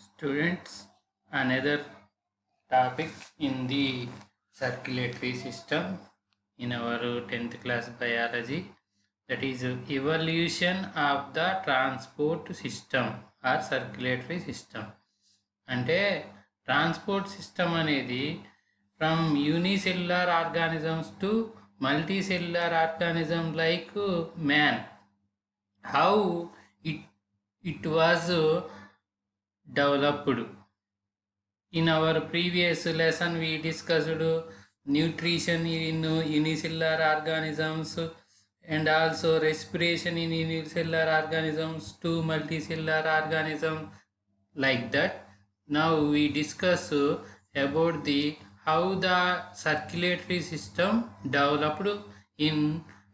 Students, another topic in the circulatory system in our 10th class biology, that is evolution of the transport system or circulatory system. అంటే transport system అనేది from unicellular organisms to multicellular organism like man, how it was developed. In our previous lesson we discussed nutrition in unicellular organisms and also respiration in unicellular organisms to multicellular organisms, like that. Now we discuss about the how the circulatory system developed in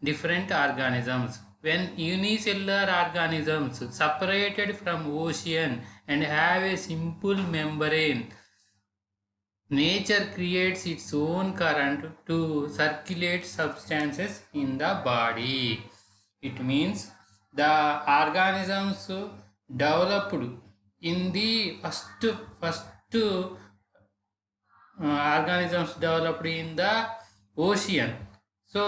different organisms. When unicellular organisms separated from ocean and have a simple membrane, nature creates its own current to circulate substances in the body. It means the organisms developed in the first organisms developed in the ocean. So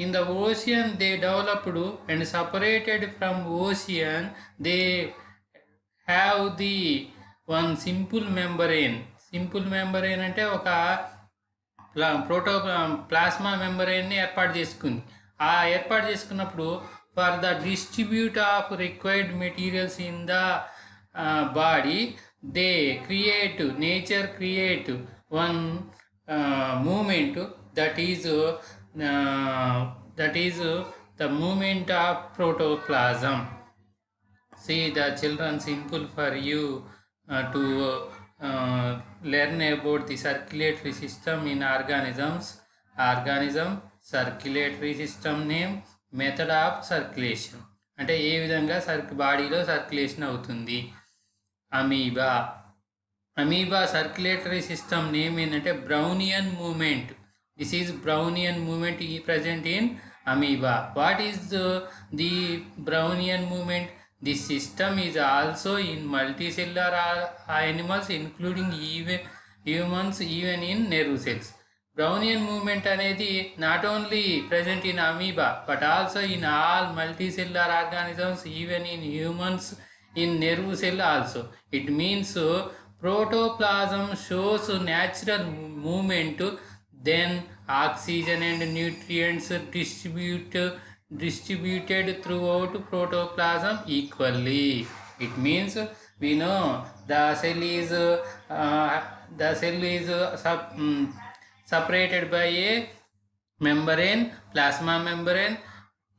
in the ocean they developed and separated from ocean, they have the one simple membrane. Simple membrane అంటే ఒక plasma మెంబరేన్ని ఏర్పాటు చేసుకుంది. ఆ ఏర్పాటు చేసుకున్నప్పుడు for the distribute of required materials in the body, they create, nature create one movement that is the movement of protoplasm. See the children, simple for you to learn about the circulatory system in organisms. Organism, circulatory system name, method of circulation, అంటే ఏ విధంగా బాడీలో circulation అవుతుంది. Amoeba circulatory system name ఏంటంటే Brownian movement. This is Brownian movement present in amoeba. What is the brownian movement? This system is also in multicellular animals including even humans, even in nerve cells. Brownian movement అనేది not only present in amoeba but also in all multicellular organisms, even in humans, in nerve cell also. It means protoplasm shows natural movement, then oxygen and nutrients distributed throughout protoplasm equally. It means we know the cell is separated by a membrane, plasma membrane.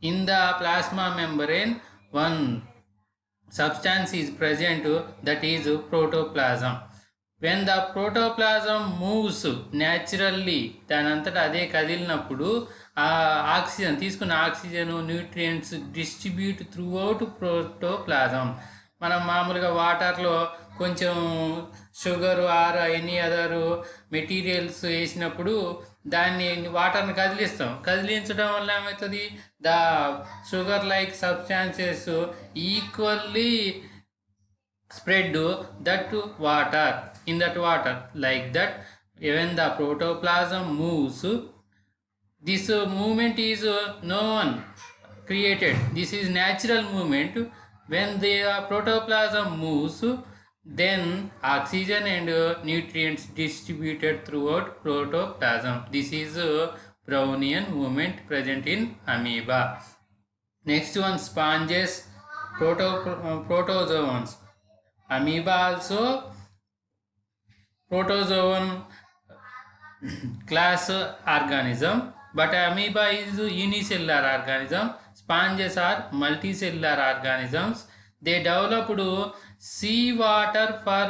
In the plasma membrane, one substance is present, that is protoplasm. When the protoplasm moves naturally, దానంతటా అదే కదిలినప్పుడు ఆ oxygen తీసుకున్న oxygen, nutrients distribute through out protoplasm. మనం మామూలుగా వాటర్లో కొంచెం sugar or any other materials వేసినప్పుడు దాన్ని వాటర్ని కదిలించడం వల్ల ఏమవుతుంది, the sugar like substances equally spread that water in that water, like that. When the protoplasm moves, this movement is no one created, this is natural movement. When the protoplasm moves, then oxygen and nutrients distributed throughout protoplasm. This is Brownian movement present in amoeba. Next one, sponges, protozoans. Amoeba also protozoan class organism, but amoeba is unicellular organism. Sponges are multicellular organisms. They developed seawater for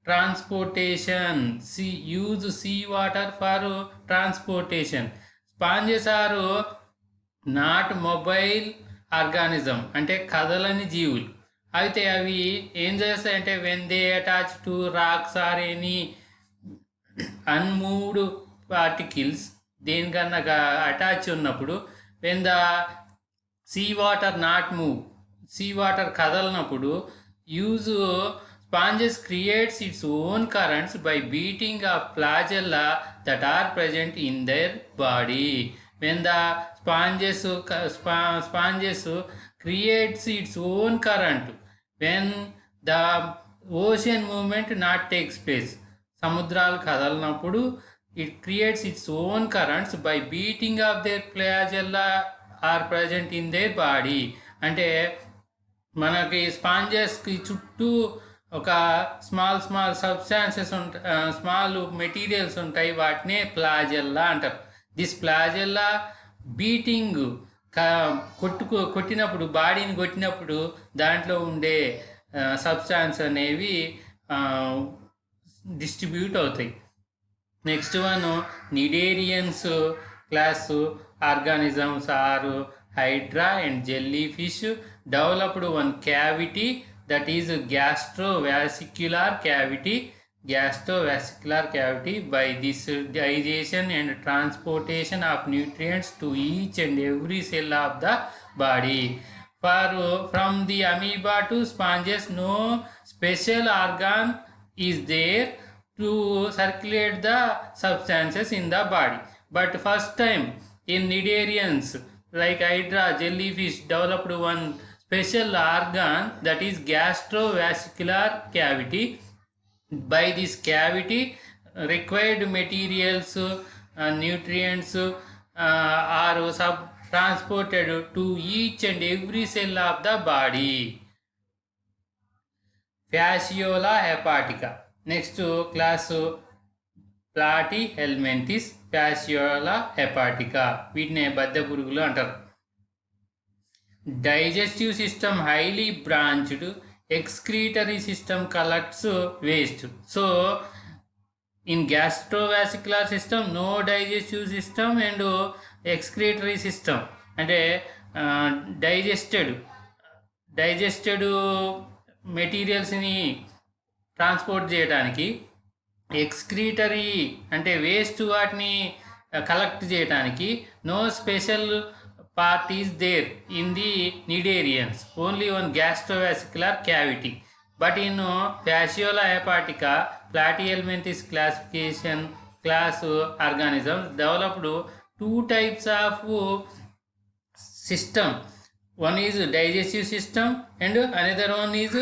transportation. Use seawater for transportation. Sponges are not mobile organism, అంటే కదలని జీవులు. అయితే అవి ఏం చేస్తాయంటే when they attach to rocks or any unmoved particles, దేనికన్నా attach ఉన్నప్పుడు, when the sea water not move, sea water కదలనప్పుడు use Sponges creates its own currents by beating of flagella that are present in their body. When the sponges creates its own current when the ocean movement not takes place. సముద్రాలు కదలనప్పుడు it creates its own currents by beating of their flagella are present in their body. అంటే మనకి స్పాంజెస్కి చుట్టూ ఒక small substances ఉంటాయి, small materials ఉంటాయి, వాటినే flagella అంటారు. This flagella beating కొట్టినప్పుడు, బాడీని కొట్టినప్పుడు దాంట్లో ఉండే సబ్స్టాన్స్ అనేవి డిస్ట్రిబ్యూట్ అవుతాయి. Next one cnidarians class organisms are hydra and jellyfish developed one cavity that is gastrovascular cavity by this digestion and transportation of nutrients to each and every cell of the body. From the amoeba to sponges, no special organ is there to circulate the substances in the body, but first time in cnidarians like hydra, jellyfish developed one special organ that is gastrovascular cavity. By this cavity, required materials, nutrients are transported to each and every cell of the body. Fasciola hepatica. Next class Platyhelminthes, Fasciola hepatica. వీటినే బద్దె పురుగులు అంటారు. Digestive system highly branched, excretory system collects waste. So in gastrovascular system no digestive system and excretory system, అంటే digested మెటీరియల్స్ని transport చేయడానికి, excretory అంటే waste వాటిని collect చేయడానికి no special part is there in the cnidarians, only one gastrovascular cavity. But in Fasciola hepatica, Platyhelminthes classification class organisms developed two types of system. One is digestive system and another one is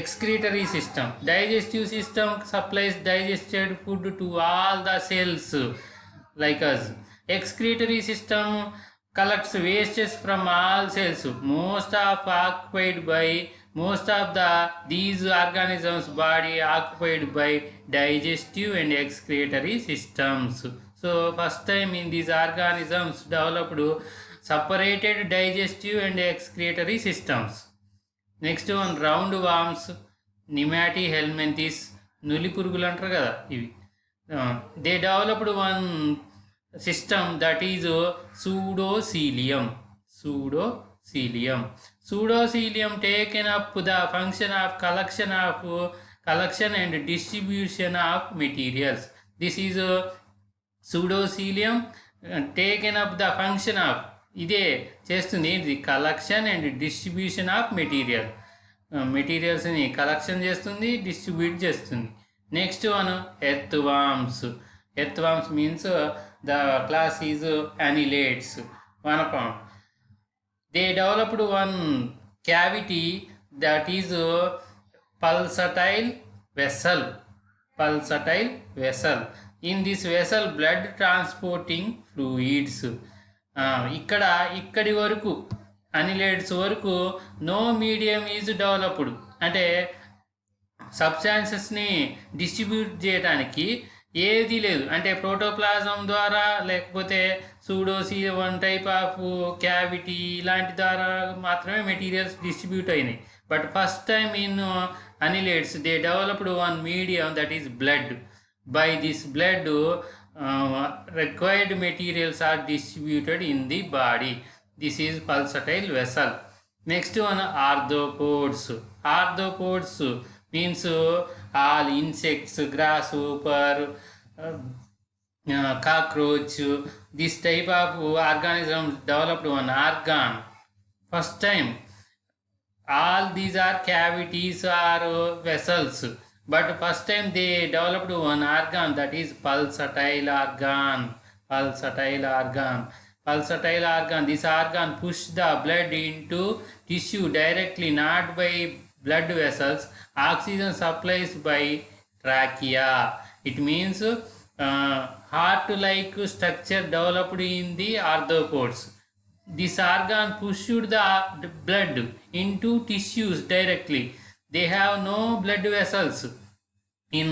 excretory system. Digestive system supplies digested food to all the cells like us. Excretory system collects wastes from all cells. Most of these organisms body occupied by digestive and excretory systems. So first time in these organisms developed separated digestive and excretory systems. Next one round worms, Nematyhelminthes, నులి పురుగులు అంటారు కదా ఇవి. They developed one system that is pseudocilium. Pseudocilium taken up the function of collection and distribution of materials. This is pseudocilium taken up the function of, ఇదే చేస్తుంది, ఇది collection and distribution of మెటీరియల్స్ని collection చేస్తుంది, distribute చేస్తుంది. Next one earthworms. Earthworms means the class is annelids, vanapam. They developed one cavity that is pulsatile vessel. In this vessel blood transporting fluids. ఇక్కడి వరకు annelids వరకు no medium is developed, అంటే సబ్స్టాన్సెస్ని distribute చేయడానికి ఏది లేదు. అంటే protoplasm ద్వారా లేకపోతే సూడోసీల్ వన్ టైప్ ఆఫ్ క్యావిటీ ఇలాంటి ద్వారా మాత్రమే మెటీరియల్స్ డిస్ట్రిబ్యూట్ అయినాయి. But first time in annelids they developed one medium that is blood. By this blood required materials are distributed in the body. This is pulsatile vessel. Next one arthropods. Arthropods means all insects, grasshopper, cockroach, this type of organisms developed one organ. First time all these are cavities or vessels, but first time they developed one organ, that is pulsatile organ. pulsatile organ Pulsatile organ, this organ push the blood into tissue directly, not by blood vessels. Oxygen supplies by trachea. It means heart-like structure developed in the arthropods. This organ pushed the blood into tissues directly. They have no blood vessels. In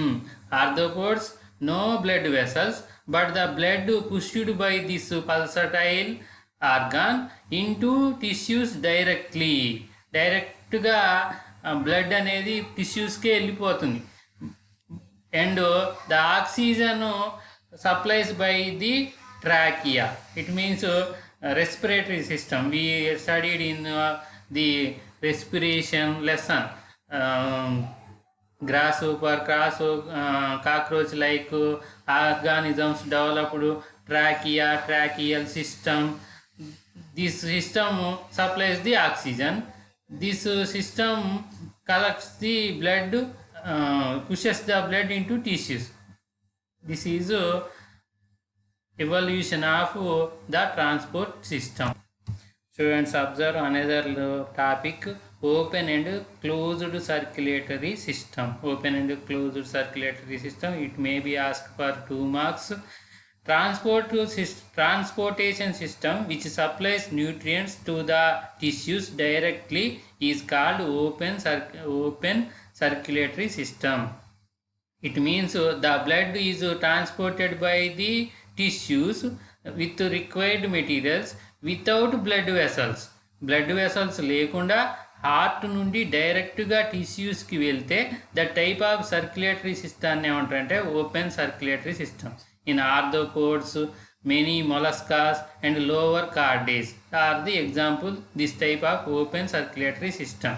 arthropods, no blood vessels, but the blood pushed by this pulsatile organ into tissues directly. డైరెక్ట్గా blood అనేది టిష్యూస్కే వెళ్ళిపోతుంది. And the oxygen supplies by the trachea. It means respiratory system. We studied in the respiration lesson. Grasshopper, cockroach like organisms developed trachea, tracheal system. This system supplies the oxygen. This system collects the blood, pushes the blood into tissues. This is evolution of the transport system. Students, observe another topic: open and closed circulatory system. Open and closed circulatory system, it may be asked for 2 marks. Transportation system which supplies nutrients to the tissues directly is called open circulatory system. It means the blood is transported by the tissues with required materials without blood vessels. Blood vessels లేకుండా heart నుండి డైరెక్ట్గా టిష్యూస్కి వెళ్తే the type of circulatory సిస్టమ్ని ఏమంటారంటే open circulatory system. In arthropods, many molluscs and lower chordates are the example this type of open circulatory system.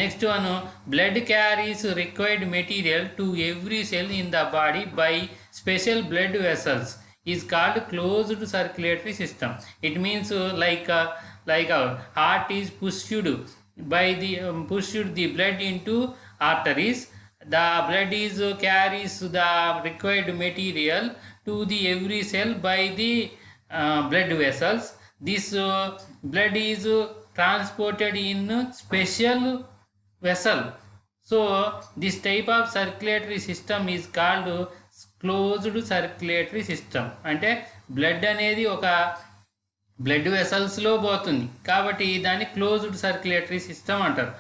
Next one, blood carries required material to every cell in the body by special blood vessels is called closed circulatory system. It means like our heart is pushed the blood into arteries. The blood is carries the required material to the every cell by the blood vessels. This blood is transported in special vessel. So this type of circulatory system is called closed circulatory system. అంటే blood అనేది ఒక blood వెసల్స్లో పోతుంది కాబట్టి దాన్ని closed circulatory system అంటారు.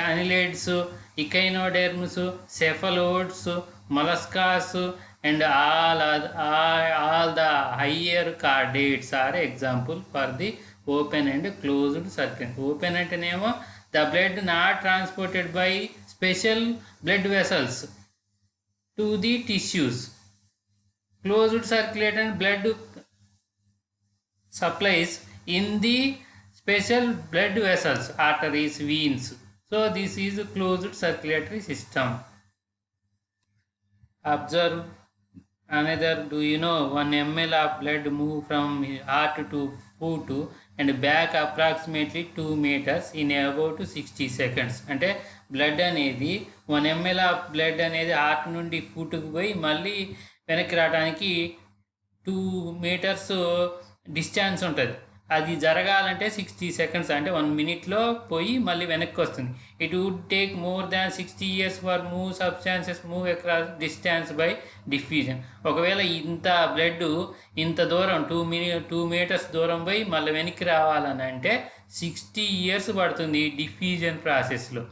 అనిలేడ్స్, ఇకైనోడెర్మ్స్, సెఫలోడ్స్, మొలస్కాస్ and all the higher chordates are example for the open and closed circuit. Open antenemo the blood not transported by special blood vessels to the tissues. Closed circulate and blood supplies in the special blood vessels, arteries, veins. So this is a closed circulatory system. Observe another. Do you know 1 ml of blood move from heart to foot and back approximately 2 meters in about 60 seconds. అంటే blood అనేది 1 ml of blood అనేది heart నుండి ఫుట్కి పోయి మళ్ళీ వెనక్కి రావడానికి 2 meters distance ఉంటుంది. అది జరగాలంటే 60 seconds అంటే 1 minute పోయి మళ్ళీ వెనక్కి వస్తుంది. It would take more than 60 years for move substances move across distance by diffusion. ఒకవేళ ఇంత బ్లడ్ ఇంత దూరం 2 meters దూరం పోయి మళ్ళీ వెనక్కి రావాలని అంటే 60 years పడుతుంది డిఫ్యూజన్ ప్రాసెస్లో.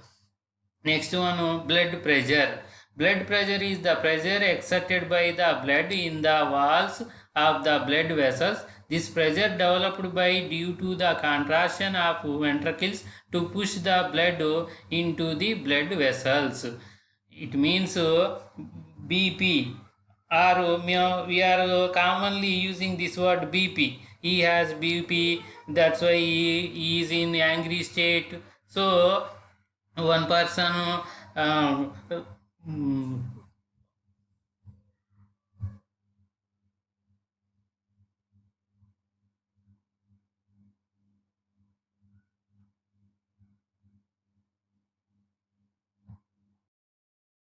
Next one blood pressure. Blood pressure is the pressure exerted by the blood in the walls of the blood vessels. This pressure developed by due to the contraction of ventricles to push the blood into the blood vessels. It means BP, or we are commonly using this word BP. He has BP, that's why he is in angry state. So one person